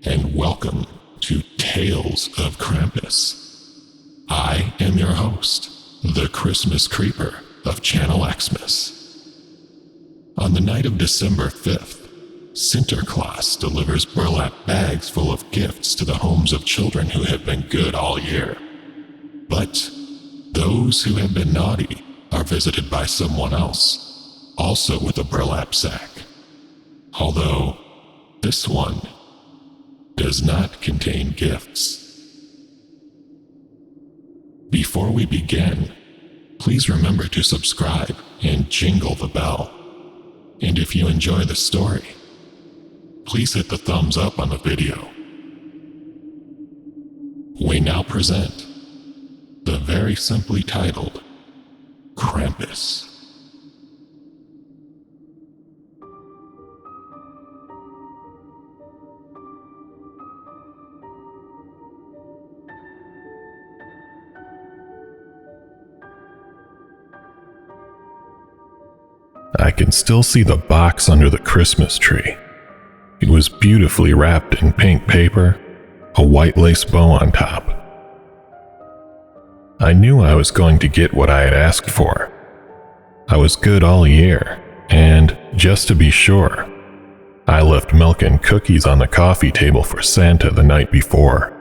and welcome to Tales of Krampus. I am your host, the Christmas Creeper of Channel Xmas. On the night of December 5th, Sinterklaas delivers burlap bags full of gifts to the homes of children who have been good all year. But those who have been naughty are visited by someone else, also with a burlap sack. Although this one does not contain gifts. Before we begin, please remember to subscribe and jingle the bell. And if you enjoy the story, please hit the thumbs up on the video. We now present the very simply titled Krampus. I can still see the box under the Christmas tree. It was beautifully wrapped in pink paper, a white lace bow on top. I knew I was going to get what I had asked for. I was good all year, and just to be sure, I left milk and cookies on the coffee table for Santa the night before.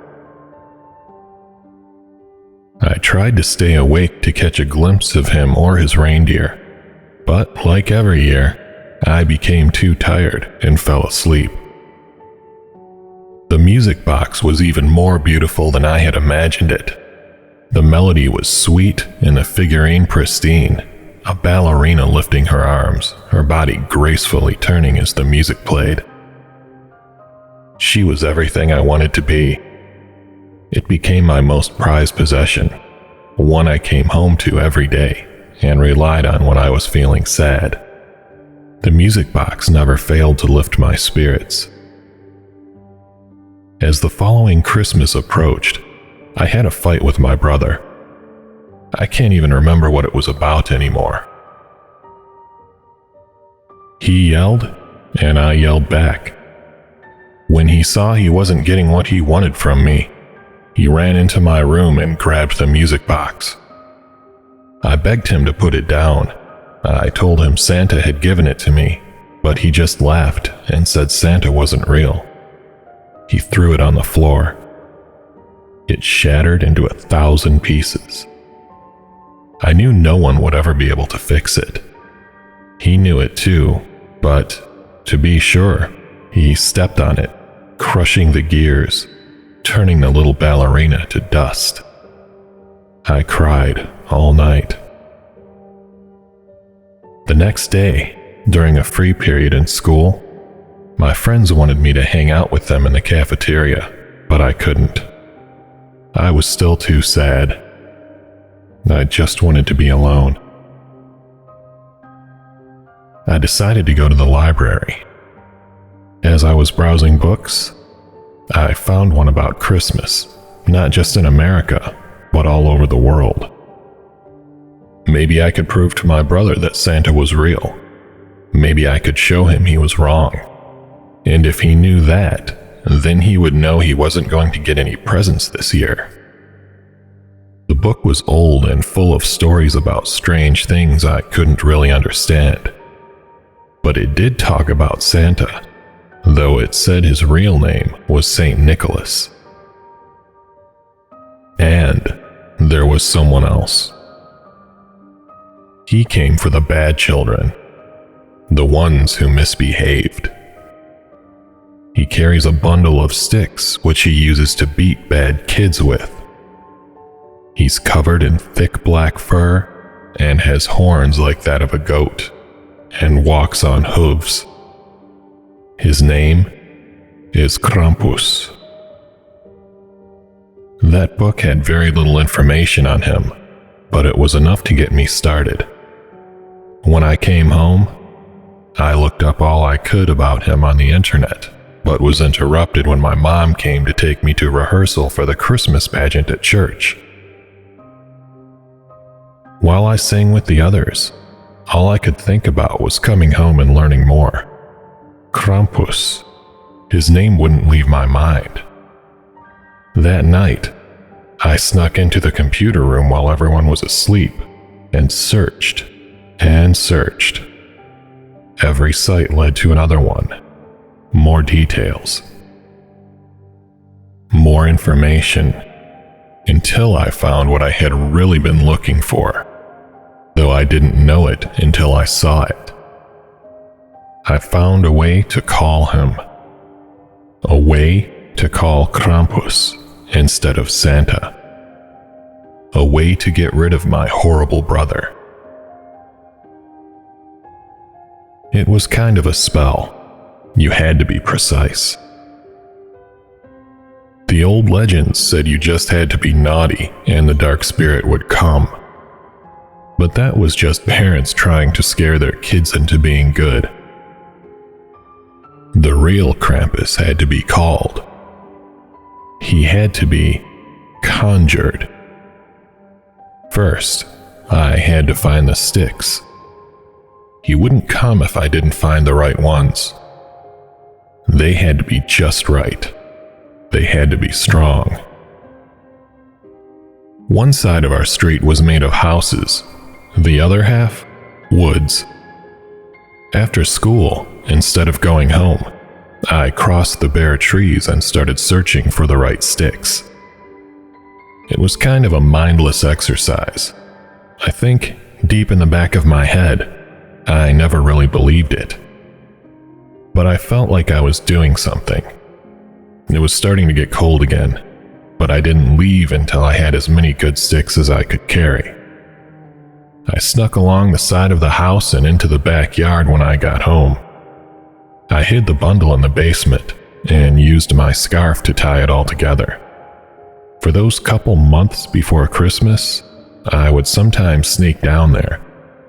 I tried to stay awake to catch a glimpse of him or his reindeer. But like every year, I became too tired and fell asleep. The music box was even more beautiful than I had imagined it. The melody was sweet and the figurine pristine, a ballerina lifting her arms, her body gracefully turning as the music played. She was everything I wanted to be. It became my most prized possession, one I came home to every day and relied on when I was feeling sad. The music box never failed to lift my spirits. As the following Christmas approached, I had a fight with my brother. I can't even remember what it was about anymore. He yelled, and I yelled back. When he saw he wasn't getting what he wanted from me, he ran into my room and grabbed the music box. I begged him to put it down. I told him Santa had given it to me, but he just laughed and said Santa wasn't real. He threw it on the floor. It shattered into 1,000 pieces. I knew no one would ever be able to fix it. He knew it too, but to be sure, he stepped on it, crushing the gears, turning the little ballerina to dust. I cried all night. The next day, during a free period in school, my friends wanted me to hang out with them in the cafeteria, but I couldn't. I was still too sad. I just wanted to be alone. I decided to go to the library. As I was browsing books, I found one about Christmas, not just in America, but all over the world. Maybe I could prove to my brother that Santa was real. Maybe I could show him he was wrong. And if he knew that, then he would know he wasn't going to get any presents this year. The book was old and full of stories about strange things I couldn't really understand. But it did talk about Santa, though it said his real name was Saint Nicholas. And there was someone else. He came for the bad children, the ones who misbehaved. He carries a bundle of sticks which he uses to beat bad kids with. He's covered in thick black fur and has horns like that of a goat, and walks on hooves. His name is Krampus. That book had very little information on him, but it was enough to get me started. When I came home, I looked up all I could about him on the internet, but was interrupted when my mom came to take me to rehearsal for the Christmas pageant at church. While I sang with the others, all I could think about was coming home and learning more. Krampus, His name wouldn't leave my mind. That night, I snuck into the computer room while everyone was asleep and searched and searched. Every site led to another one. More details. More information. Until I found what I had really been looking for, though I didn't know it until I saw it. I found a way to call him. A way to call Krampus instead of Santa. A way to get rid of my horrible brother. It was kind of a spell. You had to be precise. The old legends said you just had to be naughty and the dark spirit would come. But that was just parents trying to scare their kids into being good. The real Krampus had to be called. He had to be conjured. First, I had to find the sticks. He wouldn't come if I didn't find the right ones. They had to be just right. They had to be strong. One side of our street was made of houses, the other half, woods. After school, instead of going home, I crossed the bare trees and started searching for the right sticks. It was kind of a mindless exercise. I think, deep in the back of my head, I never really believed it. But I felt like I was doing something. It was starting to get cold again, but I didn't leave until I had as many good sticks as I could carry. I snuck along the side of the house and into the backyard when I got home. I hid the bundle in the basement and used my scarf to tie it all together. For those couple months before Christmas, I would sometimes sneak down there,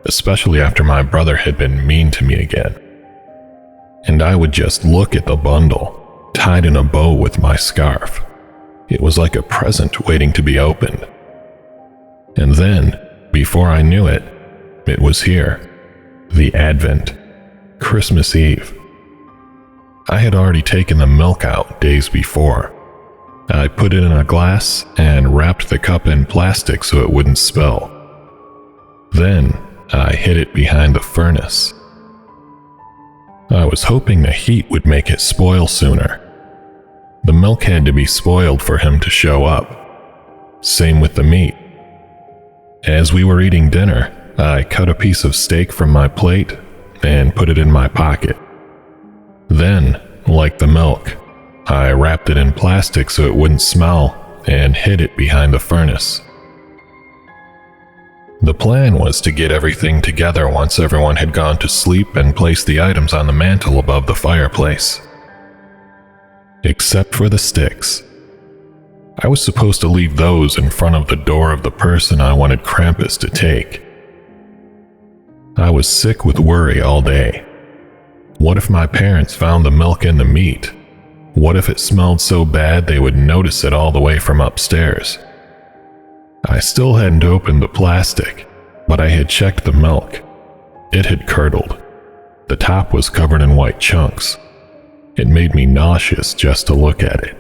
especially after my brother had been mean to me again. And I would just look at the bundle, tied in a bow with my scarf. It was like a present waiting to be opened. And then, before I knew it, it was here. The Advent, Christmas Eve. I had already taken the milk out days before. I put it in a glass and wrapped the cup in plastic so it wouldn't spill. Then I hid it behind the furnace. I was hoping the heat would make it spoil sooner. The milk had to be spoiled for him to show up. Same with the meat. As we were eating dinner, I cut a piece of steak from my plate and put it in my pocket. Then, like the milk, I wrapped it in plastic so it wouldn't smell and hid it behind the furnace. The plan was to get everything together once everyone had gone to sleep and place the items on the mantel above the fireplace. Except for the sticks. I was supposed to leave those in front of the door of the person I wanted Krampus to take. I was sick with worry all day. What if my parents found the milk and the meat? What if it smelled so bad they would notice it all the way from upstairs? I still hadn't opened the plastic, but I had checked the milk. It had curdled. The top was covered in white chunks. It made me nauseous just to look at it.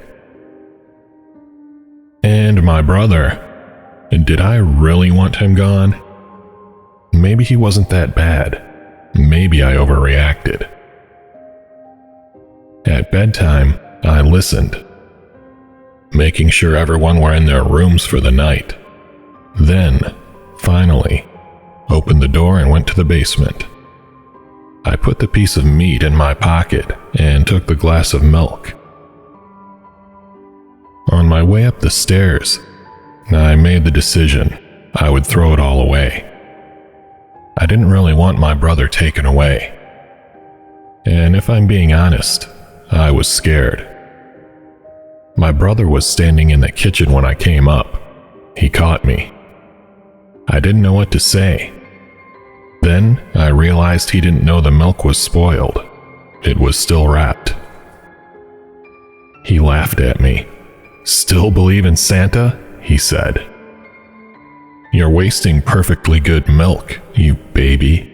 And my brother, did I really want him gone? Maybe he wasn't that bad. Maybe I overreacted. At bedtime, I listened, making sure everyone were in their rooms for the night. Then, finally, opened the door and went to the basement. I put the piece of meat in my pocket and took the glass of milk. On my way up the stairs, I made the decision I would throw it all away. I didn't really want my brother taken away. And if I'm being honest, I was scared. My brother was standing in the kitchen when I came up. He caught me. I didn't know what to say. Then I realized he didn't know the milk was spoiled. It was still wrapped. He laughed at me. "Still believe in Santa?" he said. "You're wasting perfectly good milk, you baby."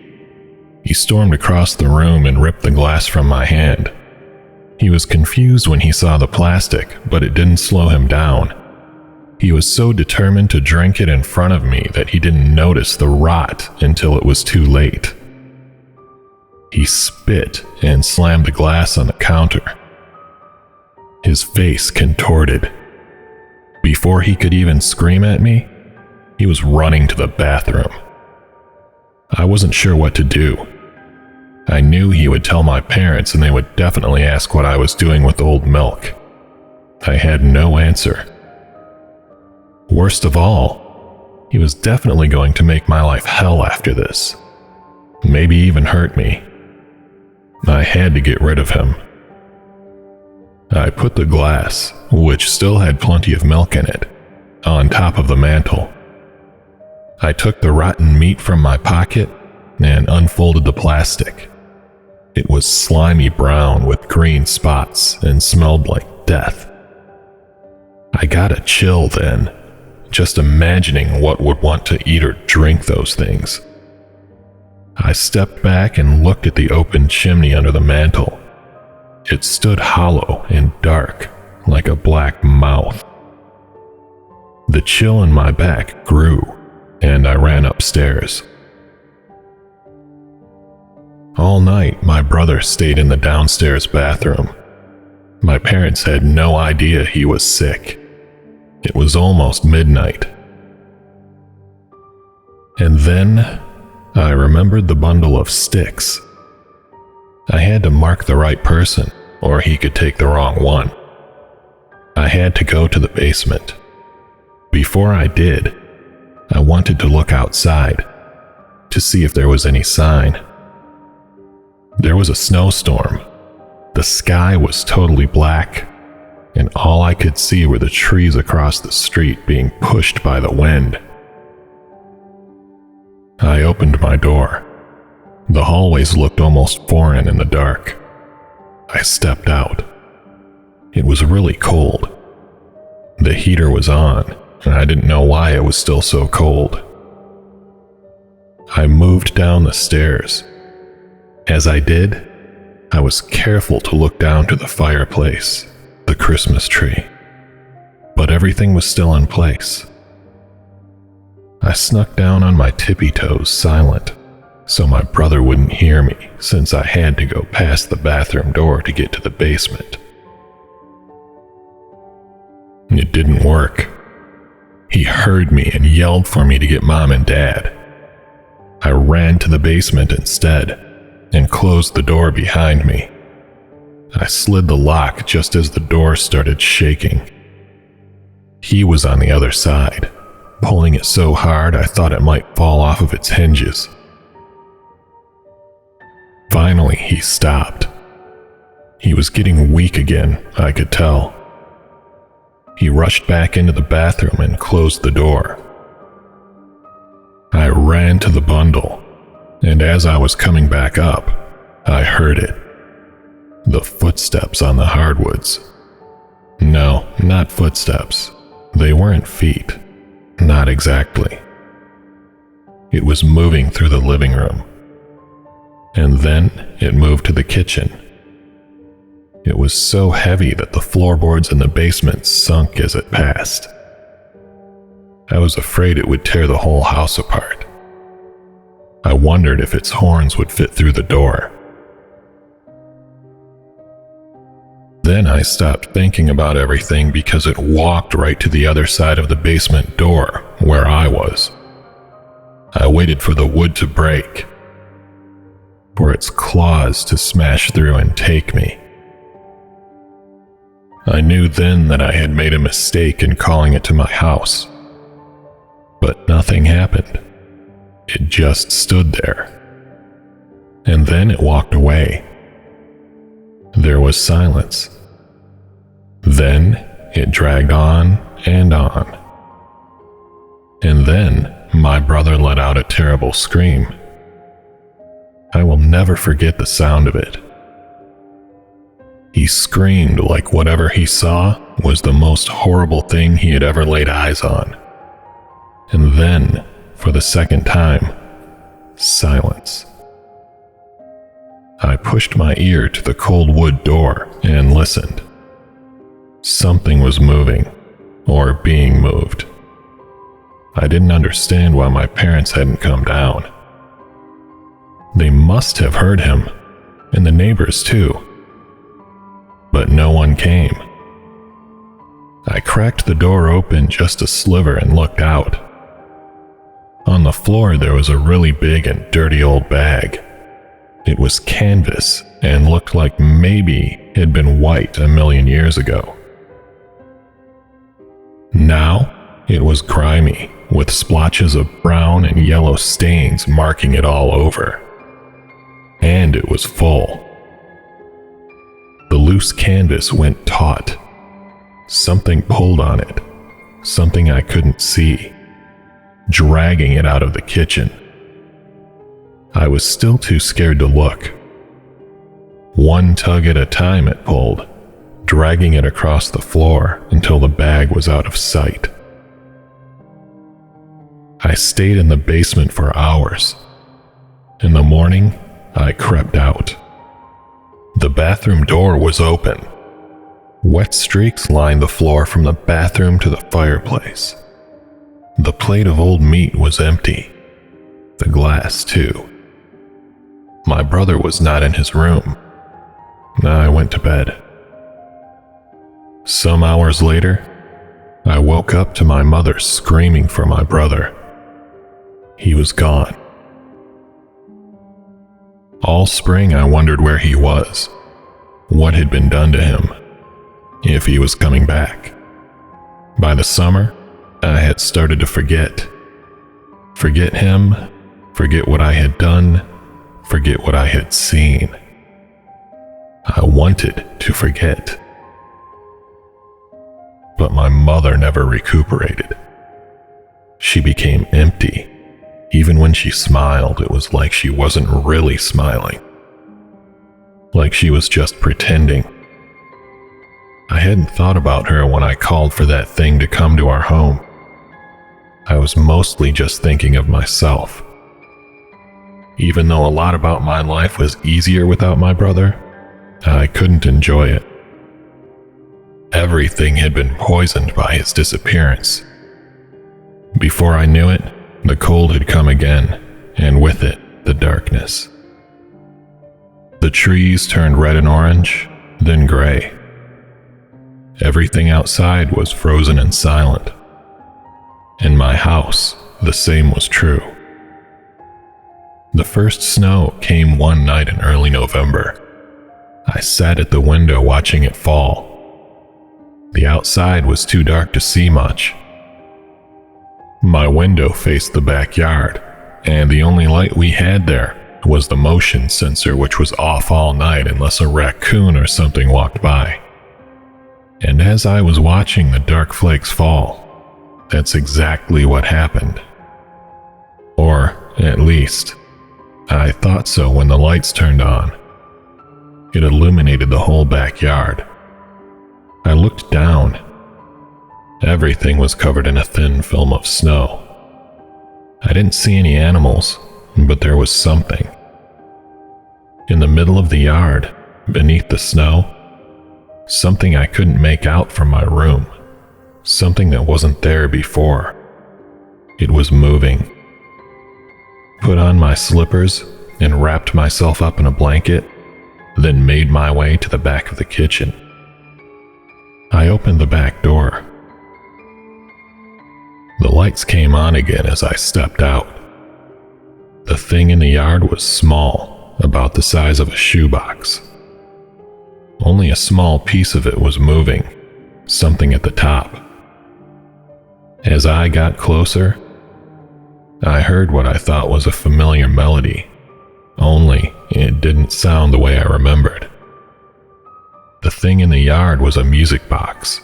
He stormed across the room and ripped the glass from my hand. He was confused when he saw the plastic, but it didn't slow him down. He was so determined to drink it in front of me that he didn't notice the rot until it was too late. He spit and slammed the glass on the counter. His face contorted. Before he could even scream at me, he was running to the bathroom. I wasn't sure what to do. I knew he would tell my parents and they would definitely ask what I was doing with old milk. I had no answer. Worst of all, he was definitely going to make my life hell after this. Maybe even hurt me. I had to get rid of him. I put the glass, which still had plenty of milk in it, on top of the mantel. I took the rotten meat from my pocket and unfolded the plastic. It was slimy brown with green spots and smelled like death. I got a chill then, just imagining what would want to eat or drink those things. I stepped back and looked at the open chimney under the mantel. It stood hollow and dark, like a black mouth. The chill in my back grew, and I ran upstairs. All night, my brother stayed in the downstairs bathroom. My parents had no idea he was sick. It was almost midnight. And then, I remembered the bundle of sticks. I had to mark the right person, or he could take the wrong one. I had to go to the basement. Before I did, I wanted to look outside, to see if there was any sign. There was a snowstorm. The sky was totally black, and all I could see were the trees across the street being pushed by the wind. I opened my door. The hallways looked almost foreign in the dark. I stepped out. It was really cold. The heater was on, and I didn't know why it was still so cold. I moved down the stairs. As I did, I was careful to look down to the fireplace, the Christmas tree, but everything was still in place. I snuck down on my tippy toes, silent, so my brother wouldn't hear me since I had to go past the bathroom door to get to the basement. It didn't work. He heard me and yelled for me to get Mom and Dad. I ran to the basement instead and closed the door behind me. I slid the lock just as the door started shaking. He was on the other side, pulling it so hard I thought it might fall off of its hinges. Finally, he stopped. He was getting weak again, I could tell. He rushed back into the bathroom and closed the door. I ran to the bundle, and as I was coming back up, I heard it. The footsteps on the hardwoods. No, not footsteps. They weren't feet. Not exactly. It was moving through the living room. And then it moved to the kitchen. It was so heavy that the floorboards in the basement sunk as it passed. I was afraid it would tear the whole house apart. I wondered if its horns would fit through the door. Then I stopped thinking about everything because it walked right to the other side of the basement door, where I was. I waited for the wood to break, for its claws to smash through and take me. I knew then that I had made a mistake in calling it to my house. But nothing happened. It just stood there. And then it walked away. There was silence. Then it dragged on and on. And then my brother let out a terrible scream. I will never forget the sound of it. He screamed like whatever he saw was the most horrible thing he had ever laid eyes on. And then, for the second time, silence. I pushed my ear to the cold wood door and listened. Something was moving, or being moved. I didn't understand why my parents hadn't come down. They must have heard him, and the neighbors too. But no one came. I cracked the door open just a sliver and looked out. On the floor there was a really big and dirty old bag. It was canvas and looked like maybe it had been white a million years ago. Now it was grimy, with splotches of brown and yellow stains marking it all over. And it was full. The loose canvas went taut. Something pulled on it, something I couldn't see, dragging it out of the kitchen. I was still too scared to look. One tug at a time it pulled, dragging it across the floor until the bag was out of sight. I stayed in the basement for hours. In the morning, I crept out. The bathroom door was open. Wet streaks lined the floor from the bathroom to the fireplace. The plate of old meat was empty. The glass, too. My brother was not in his room. I went to bed. Some hours later, I woke up to my mother screaming for my brother. He was gone. All spring I wondered where he was, what had been done to him, if he was coming back. By the summer, I had started to forget. Forget him, forget what I had done, forget what I had seen. I wanted to forget. But my mother never recuperated. She became empty. Even when she smiled, it was like she wasn't really smiling. Like she was just pretending. I hadn't thought about her when I called for that thing to come to our home. I was mostly just thinking of myself. Even though a lot about my life was easier without my brother, I couldn't enjoy it. Everything had been poisoned by his disappearance. Before I knew it, the cold had come again, and with it, the darkness. The trees turned red and orange, then gray. Everything outside was frozen and silent. In my house, the same was true. The first snow came one night in early November. I sat at the window watching it fall. The outside was too dark to see much. My window faced the backyard, and the only light we had there was the motion sensor, which was off all night unless a raccoon or something walked by. And as I was watching the dark flakes fall, that's exactly what happened. Or, at least, I thought so when the lights turned on. It illuminated the whole backyard. I looked down. Everything was covered in a thin film of snow. I didn't see any animals, but there was something. In the middle of the yard, beneath the snow, something I couldn't make out from my room. Something that wasn't there before. It was moving. Put on my slippers and wrapped myself up in a blanket, then made my way to the back of the kitchen. I opened the back door. The lights came on again as I stepped out. The thing in the yard was small, about the size of a shoebox. Only a small piece of it was moving, something at the top. As I got closer, I heard what I thought was a familiar melody, only it didn't sound the way I remembered. The thing in the yard was a music box.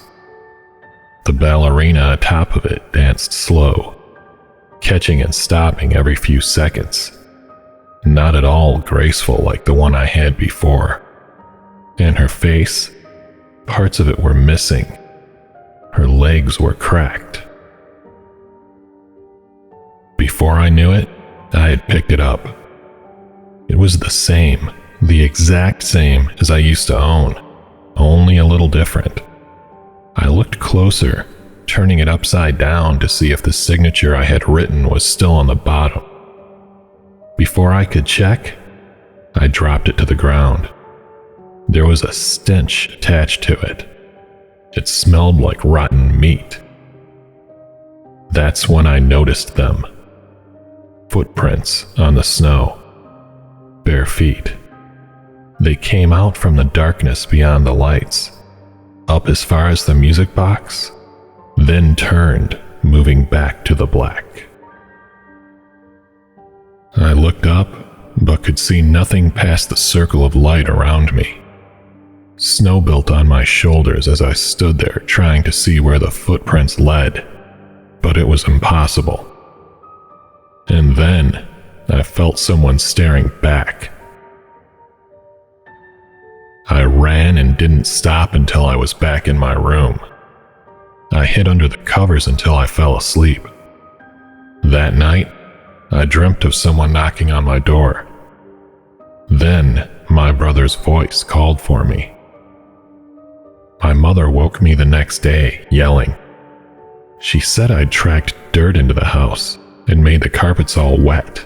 The ballerina atop of it danced slow, catching and stopping every few seconds. Not at all graceful like the one I had before. And her face, parts of it were missing. Her legs were cracked. Before I knew it, I had picked it up. It was the same, the exact same as I used to own, only a little different. I looked closer, turning it upside down to see if the signature I had written was still on the bottom. Before I could check, I dropped it to the ground. There was a stench attached to it. It smelled like rotten meat. That's when I noticed them. Footprints on the snow. Bare feet. They came out from the darkness beyond the lights, up as far as the music box, then turned, moving back to the black. I looked up, but could see nothing past the circle of light around me. Snow built on my shoulders as I stood there trying to see where the footprints led, but it was impossible. And then, I felt someone staring back. I ran and didn't stop until I was back in my room. I hid under the covers until I fell asleep. That night, I dreamt of someone knocking on my door. Then, my brother's voice called for me. My mother woke me the next day, yelling. She said I'd tracked dirt into the house and made the carpets all wet.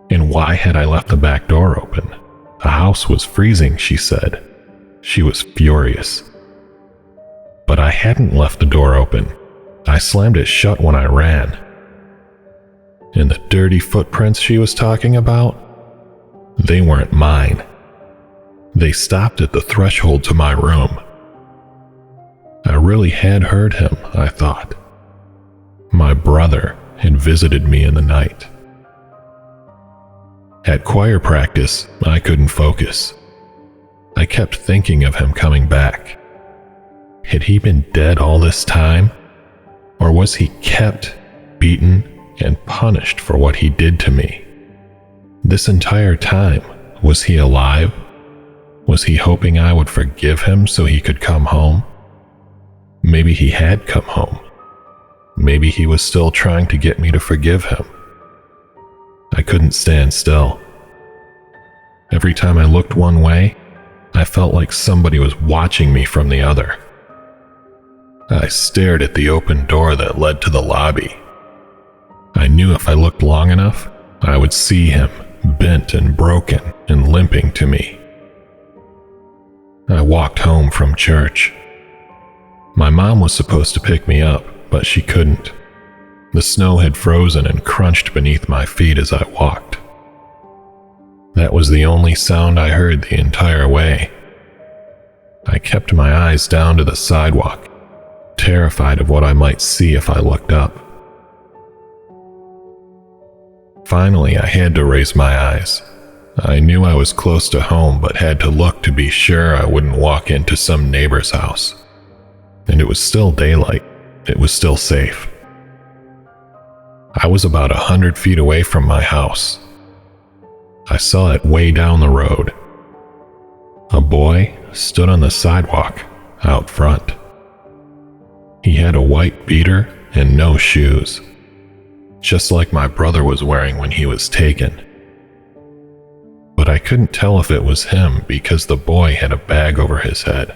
And why had I left the back door open? The house was freezing, she said. She was furious. But I hadn't left the door open. I slammed it shut when I ran. And the dirty footprints she was talking about? They weren't mine. They stopped at the threshold to my room. I really had heard him, I thought. My brother had visited me in the night. At choir practice, I couldn't focus. I kept thinking of him coming back. Had he been dead all this time? Or was he kept, beaten, and punished for what he did to me? This entire time, was he alive? Was he hoping I would forgive him so he could come home? Maybe he had come home. Maybe he was still trying to get me to forgive him. I couldn't stand still. Every time I looked one way, I felt like somebody was watching me from the other. I stared at the open door that led to the lobby. I knew if I looked long enough, I would see him, bent and broken and limping to me. I walked home from church. My mom was supposed to pick me up, but she couldn't. The snow had frozen and crunched beneath my feet as I walked. That was the only sound I heard the entire way. I kept my eyes down to the sidewalk, terrified of what I might see if I looked up. Finally, I had to raise my eyes. I knew I was close to home, but had to look to be sure I wouldn't walk into some neighbor's house. And it was still daylight. It was still safe. I was about 100 feet away from my house. I saw it way down the road. A boy stood on the sidewalk out front. He had a white beater and no shoes, just like my brother was wearing when he was taken. But I couldn't tell if it was him because the boy had a bag over his head.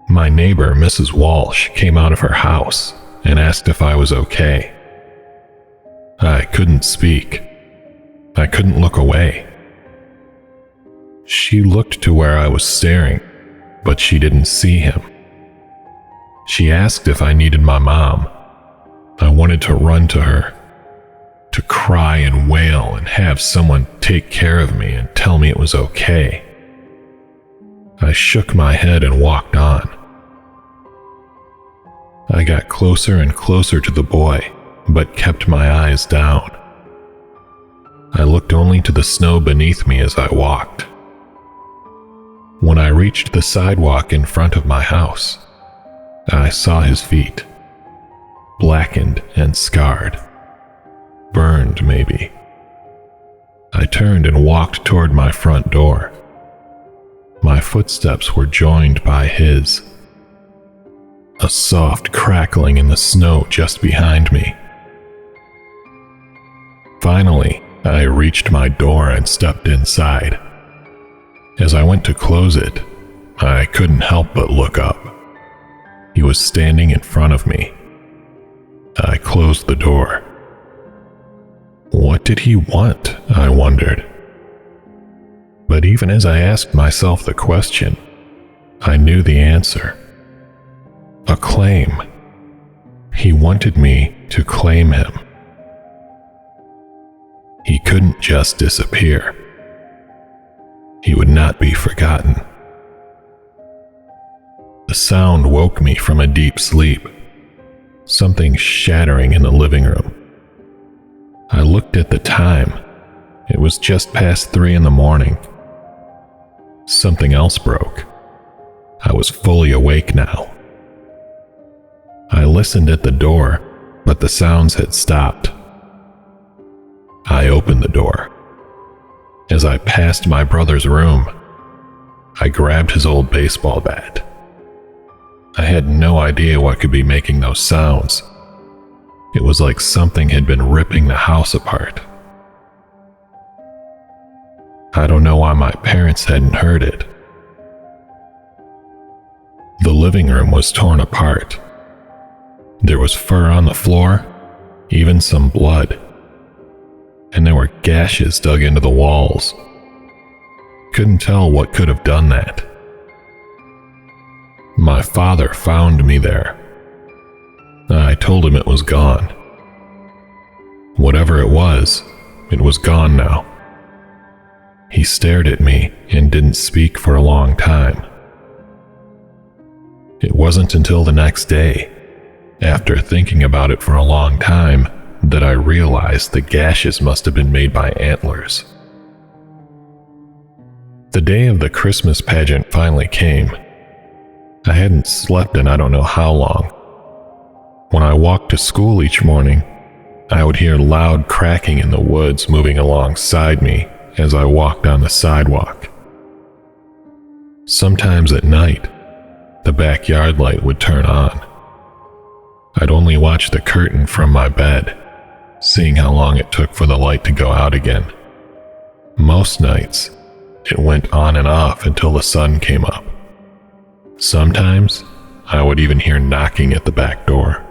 My neighbor, Mrs. Walsh, came out of her house and asked if I was okay. I couldn't speak. I couldn't look away. She looked to where I was staring, but she didn't see him. She asked if I needed my mom. I wanted to run to her, to cry and wail and have someone take care of me and tell me it was okay. I shook my head and walked on. I got closer and closer to the boy, but kept my eyes down. I looked only to the snow beneath me as I walked. When I reached the sidewalk in front of my house, I saw his feet, blackened and scarred, burned maybe. I turned and walked toward my front door. My footsteps were joined by his. A soft crackling in the snow just behind me. Finally, I reached my door and stepped inside. As I went to close it, I couldn't help but look up. He was standing in front of me. I closed the door. What did he want? I wondered. But even as I asked myself the question, I knew the answer. A claim. He wanted me to claim him. He couldn't just disappear. He would not be forgotten. The sound woke me from a deep sleep, something shattering in the living room. I looked at the time. It was just past 3 a.m. Something else broke. I was fully awake now. I listened at the door, but the sounds had stopped. I opened the door. As I passed my brother's room, I grabbed his old baseball bat. I had no idea what could be making those sounds. It was like something had been ripping the house apart. I don't know why my parents hadn't heard it. The living room was torn apart. There was fur on the floor, even some blood. And there were gashes dug into the walls. Couldn't tell what could have done that. My father found me there. I told him it was gone. Whatever it was gone now. He stared at me and didn't speak for a long time. It wasn't until the next day, after thinking about it for a long time, that I realized the gashes must have been made by antlers. The day of the Christmas pageant finally came. I hadn't slept in I don't know how long. When I walked to school each morning, I would hear loud cracking in the woods moving alongside me as I walked on the sidewalk. Sometimes at night, the backyard light would turn on. I'd only watch the curtain from my bed, seeing how long it took for the light to go out again. Most nights, it went on and off until the sun came up. Sometimes, I would even hear knocking at the back door.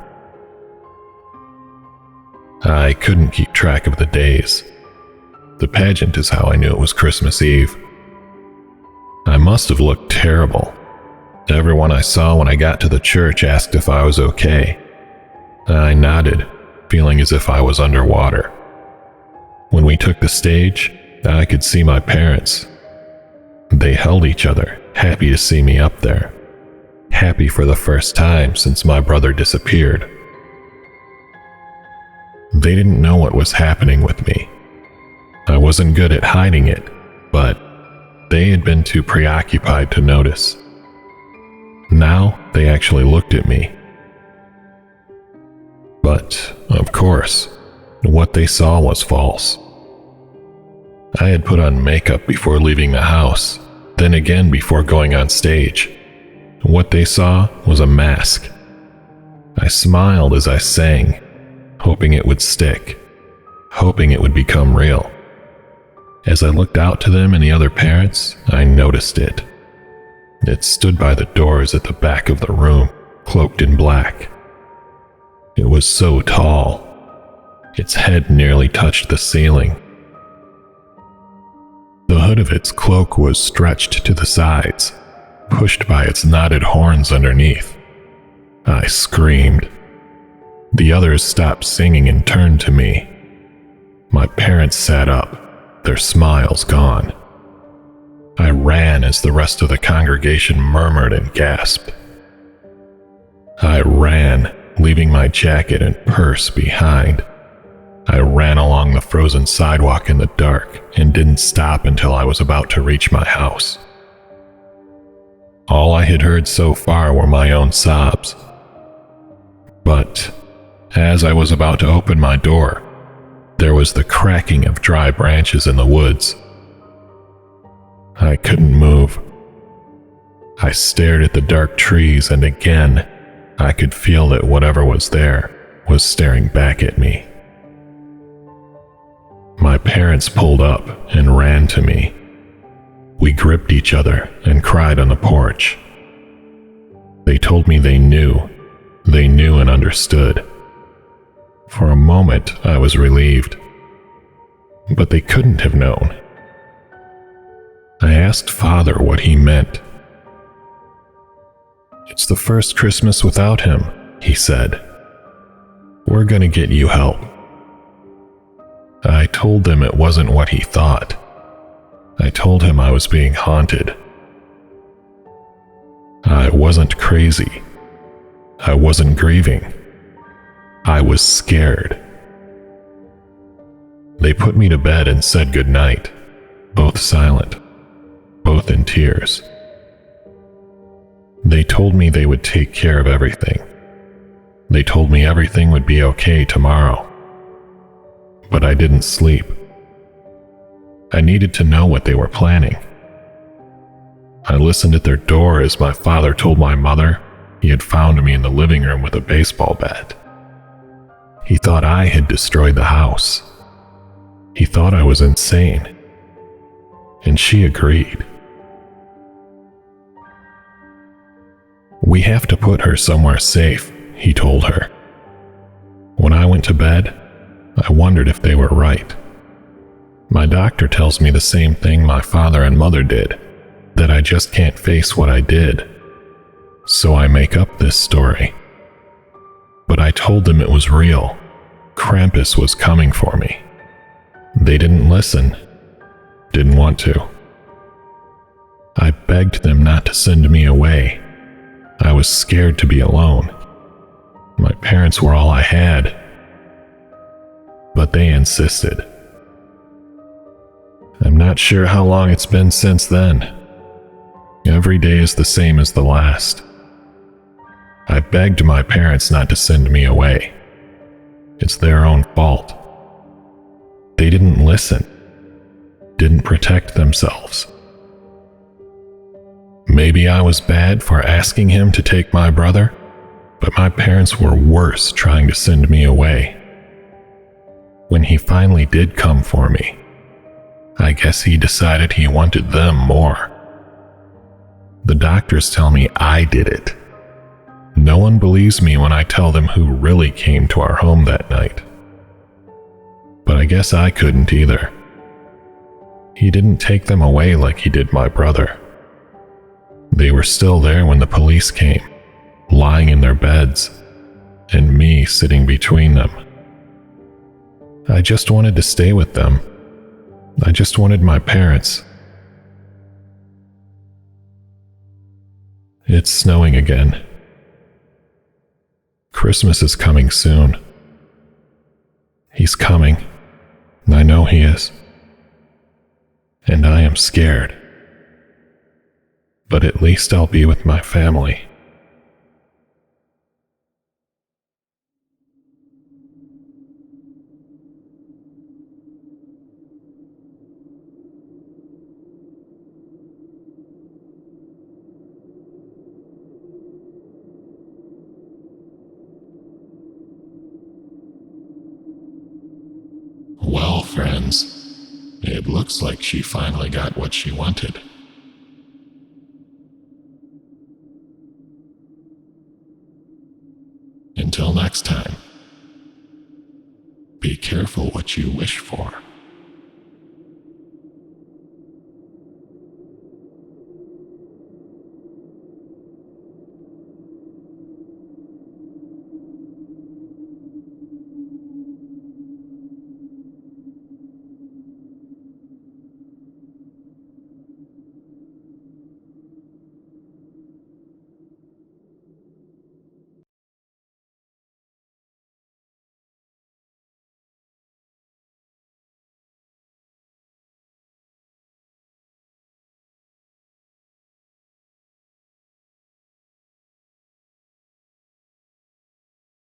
I couldn't keep track of the days. The pageant is how I knew it was Christmas Eve. I must have looked terrible. Everyone I saw when I got to the church asked if I was okay. I nodded, feeling as if I was underwater. When we took the stage, I could see my parents. They held each other, happy to see me up there. Happy for the first time since my brother disappeared. They didn't know what was happening with me. I wasn't good at hiding it, but they had been too preoccupied to notice. Now they actually looked at me. But, of course, what they saw was false. I had put on makeup before leaving the house, then again before going on stage. What they saw was a mask. I smiled as I sang, hoping it would stick, hoping it would become real. As I looked out to them and the other parents, I noticed it. It stood by the doors at the back of the room, cloaked in black. It was so tall. Its head nearly touched the ceiling. The hood of its cloak was stretched to the sides, pushed by its knotted horns underneath. I screamed. The others stopped singing and turned to me. My parents sat up, their smiles gone. I ran as the rest of the congregation murmured and gasped. I ran, leaving my jacket and purse behind. I ran along the frozen sidewalk in the dark and didn't stop until I was about to reach my house. All I had heard so far were my own sobs. But as I was about to open my door, there was the cracking of dry branches in the woods. I couldn't move. I stared at the dark trees, and again, I could feel that whatever was there was staring back at me. My parents pulled up and ran to me. We gripped each other and cried on the porch. They told me they knew and understood. For a moment, I was relieved, but they couldn't have known. I asked Father what he meant. "It's the first Christmas without him," he said. "We're gonna get you help." I told him it wasn't what he thought. I told him I was being haunted. I wasn't crazy. I wasn't grieving. I was scared. They put me to bed and said goodnight, both silent, both in tears. They told me they would take care of everything. They told me everything would be okay tomorrow. But I didn't sleep. I needed to know what they were planning. I listened at their door as my father told my mother he had found me in the living room with a baseball bat. He thought I had destroyed the house. He thought I was insane. And she agreed. "We have to put her somewhere safe," he told her. When I went to bed, I wondered if they were right. My doctor tells me the same thing my father and mother did, that I just can't face what I did. So I make up this story. But I told them it was real. Krampus was coming for me. They didn't listen. Didn't want to. I begged them not to send me away. I was scared to be alone. My parents were all I had. But they insisted. I'm not sure how long it's been since then. Every day is the same as the last. I begged my parents not to send me away. It's their own fault. They didn't listen. Didn't protect themselves. Maybe I was bad for asking him to take my brother, but my parents were worse trying to send me away. When he finally did come for me, I guess he decided he wanted them more. The doctors tell me I did it. No one believes me when I tell them who really came to our home that night. But I guess I couldn't either. He didn't take them away like he did my brother. They were still there when the police came, lying in their beds, and me sitting between them. I just wanted to stay with them. I just wanted my parents. It's snowing again. Christmas is coming soon. He's coming. I know he is. And I am scared. But at least I'll be with my family. Well, friends, it looks like she finally got what she wanted. Until next time, be careful what you wish for.